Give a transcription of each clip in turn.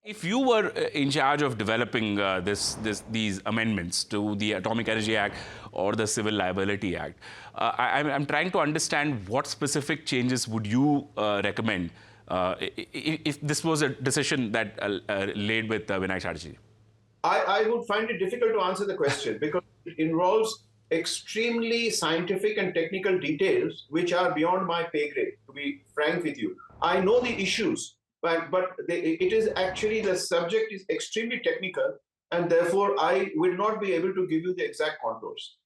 If you were in charge of developing these amendments to the Atomic Energy Act or the Civil Liability Act, I'm trying to understand what specific changes would you recommend if this was a decision that laid with Vinayak Chatterjee? I would find it difficult to answer the question because it involves extremely scientific and technical details which are beyond my pay grade, to be frank with you. I know the issues, it is actually, the subject is extremely technical, and therefore I will not be able to give you the exact contours.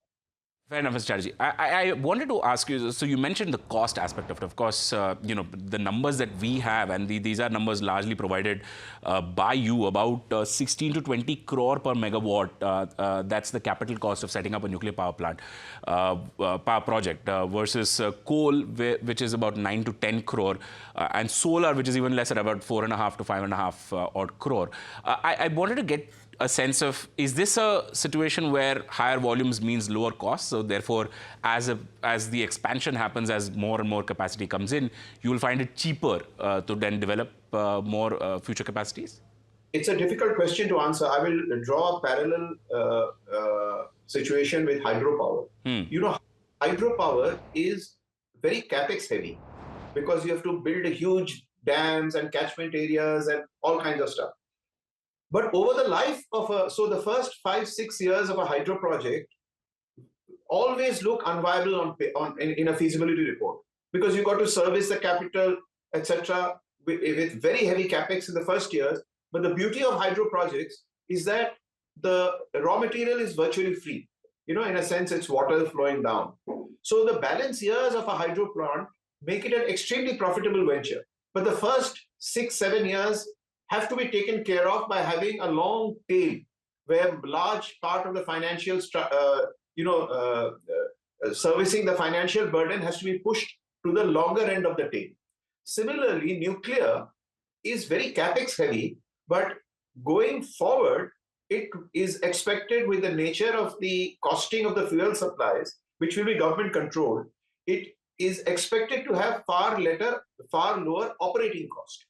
Fair enough, Mr. Chatterjee. I wanted to ask you, so you mentioned the cost aspect of it. Of course, the numbers that we have, and these are numbers largely provided by you, about 16 to 20 crore per megawatt. That's the capital cost of setting up a nuclear power plant, power project, versus coal, which is about 9 to 10 crore, and solar, which is even lesser, about 4.5 to 5.5 odd crore. I wanted to get a sense of, is this a situation where higher volumes means lower costs? So therefore, as the expansion happens, as more and more capacity comes in, you will find it cheaper to then develop more future capacities? It's a difficult question to answer. I will draw a parallel situation with hydropower. You know, hydropower is very capex heavy because you have to build huge dams and catchment areas and all kinds of stuff. But over the life of the first 5-6 years of a hydro project always look unviable in a feasibility report, because you got to service the capital, etc., with very heavy capex in the first years. But the beauty of hydro projects is that the raw material is virtually free. You know, in a sense, it's water flowing down. So the balance years of a hydro plant make it an extremely profitable venture. But the first 6-7 years have to be taken care of by having a long tail, where large part of the financial, servicing the financial burden has to be pushed to the longer end of the tail. Similarly, nuclear is very capex heavy, but going forward, it is expected, with the nature of the costing of the fuel supplies, which will be government controlled, it is expected to have far lower operating cost.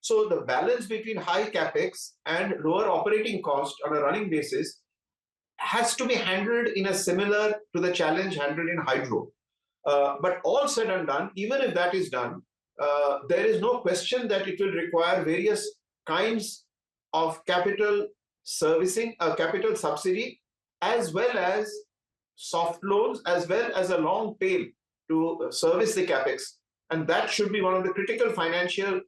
So the balance between high capex and lower operating cost on a running basis has to be handled in a similar to the challenge handled in hydro. But all said and done, even if that is done, there is no question that it will require various kinds of capital servicing, capital subsidy, as well as soft loans, as well as a long tail to service the capex. And that should be one of the critical financial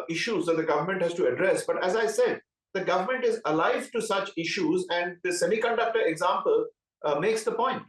issues that the government has to address. But as I said, the government is alive to such issues, and the semiconductor example makes the point.